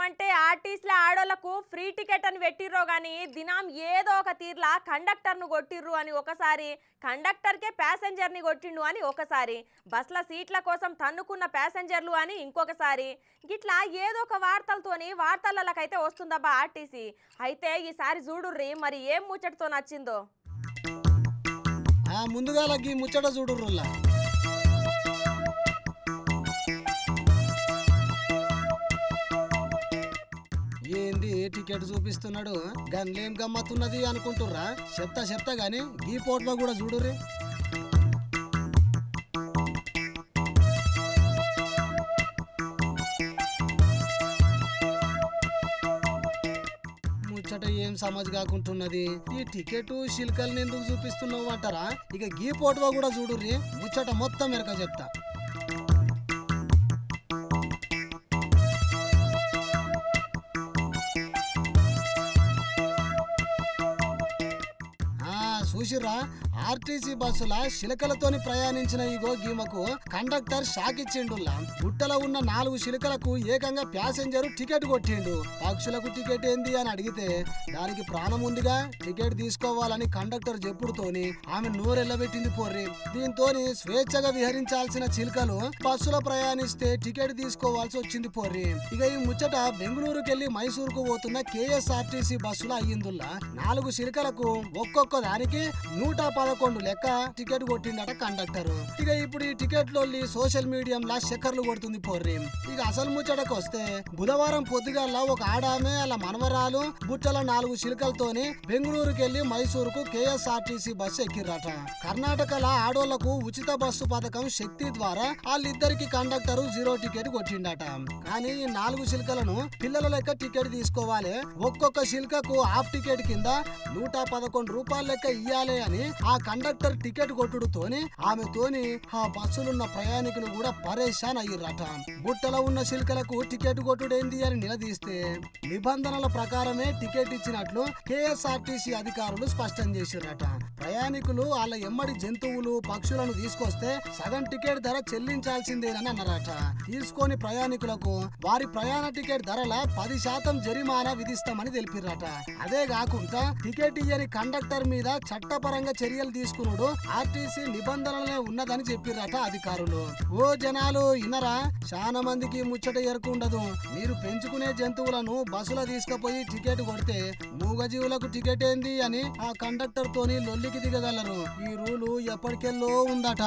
ఏమంటే ఆర్టీస్ల ఆడోళ్లకు free ticket అని పెట్టిర్రో గానీ దినం ఏదో ఒక తీర్లా కండక్టర్ను కొట్టిర్రు అని ఒకసారి, కండక్టర్కే ప్యాసింజర్ని కొట్టిండు అని ఒకసారి, బస్ల సీట్ల కోసం తన్నుకున్న ప్యాసింజర్లు అని ఇంకొకసారి, గిట్లా ఏదో ఒక వార్తలతోని వార్తలకైతే వస్తుందబ్బా ఆర్టీసీ. అయితే ఈసారి చూడుర్రి మరి ఏం ముచ్చటతో నచ్చిందో. ముందుగా లగ్గి ముచ్చట చూడుర్రుల్లా. ఏంది టికెట్ చూపిస్తున్నాడు, గన్లేం గమ్మత్తున్నది అనుకుంటుర్రా? చెప్తా గాని ఈ పోట్లో కూడా చూడుర్రి. ముచ్చట ఏం సమజ్ కాకుంటున్నది. ఈ టికెట్ శిల్కల్ని ఎందుకు చూపిస్తున్నావు అంటారా? ఇక గీ పోటో కూడా చూడుర్రి, ముచ్చట మొత్తం వెనక చెప్తా. చూసిర్రా, ఆర్టీసీ బస్సుల శిలకలతోని ప్రయాణించిన ఇగో గీమకు కండక్టర్ షాక్ ఇచ్చిండుల్లా. గుట్టలో ఉన్న 4 శిలకలకు ఏకంగా ప్యాసింజర్ టికెట్ కొట్టిండు. పక్షులకు టికెట్ ఏంది అని అడిగితే దానికి ప్రాణం ఉందిగా, టికెట్ తీసుకోవాలని కండక్టర్ చెప్పుడుతోని ఆమె నోరెల్లబెట్టింది పోర్రి. దీంతో స్వేచ్ఛగా విహరించాల్సిన చిలుకలు బస్సులో ప్రయాణిస్తే టికెట్ తీసుకోవాల్సి వచ్చింది పోర్రి. ఇక ఈ ముచ్చట బెంగళూరుకెళ్లి మైసూరుకు పోతున్న KSRTC బస్సులో అయ్యిందుల్లా. 4 శిలకలకు ఒక్కొక్క దానికి 111 లెక్క టికెట్ కొట్టిండట కండక్టర్. ఇక ఇప్పుడు ఈ టికెట్ లొల్లి సోషల్ మీడియాలో చక్కర్లు కొడుతుంది పోర్రి. ఇక అసలు ముచ్చటకు వస్తే బుధవారం పొద్దుగల్లా ఒక ఆడామే అలా మనవరాలు బుట్టల 4 శిలకలతోని బెంగళూరుకెళ్లి మైసూరుకు KSRTC బస్సు ఎక్కిర్రట. కర్ణాటకల ఆడోళ్లకు ఉచిత బస్సు పథకం శక్తి ద్వారా వాళ్ళిద్దరికి కండక్టర్ 0 టికెట్ కొట్టిండట. కానీ ఈ 4 శిలకలను పిల్లల లెక్క టికెట్ తీసుకోవాలి, ఒక్కొక్క శిల్కకు హాఫ్ టికెట్ కింద 111 రూపాయల లెక్క ఇయ్యాలి అని ఆ కండక్టర్ టికెట్ కొట్టుడుతోని ఆమెతోని ఆ బస్సులున్న ప్రయాణికులు కూడా పరేషాన్ అయ్యిర్రట. బుట్టలో ఉన్న శిల్కలకు టికెట్ కొట్టుడేంది అని నిలదీస్తే నిబంధనల ప్రకారమే టికెట్ ఇచ్చినట్లు KSRTC అధికారులు స్పష్టం చేసిర్రట. ప్రయాణికులు వాళ్ళ ఎమ్మడి జంతువులు పక్షులను తీసుకొస్తే సగం టికెట్ ధర చెల్లించాల్సిందేనని అన్నారట. తీసుకొని ప్రయాణికులకు వారి ప్రయాణ టికెట్ ధరల 10% జరిమానా విధిస్తామని తెలిపిర్రట. అదే కాకుండా టికెట్ ఇయ్యని కండక్టర్ మీద చట్టపరంగా చర్యలు తీసుకున్నాడు ఆర్టీసీ నిబంధనలనే ఉన్నదని చెప్పిర్రట అధికారులు. ఓ జనాలు ఇన్నరా, చాలా మందికి ముచ్చట ఎరుకుండదు. మీరు పెంచుకునే జంతువులను బస్సులో తీసుకుపోయి టికెట్ కొడితే మూగజీవులకు టికెట్ ఏంది అని ఆ కండక్టర్ తోని లొల్లికి దిగగలరు. ఈ రూలు ఎప్పటికెల్లో ఉందట.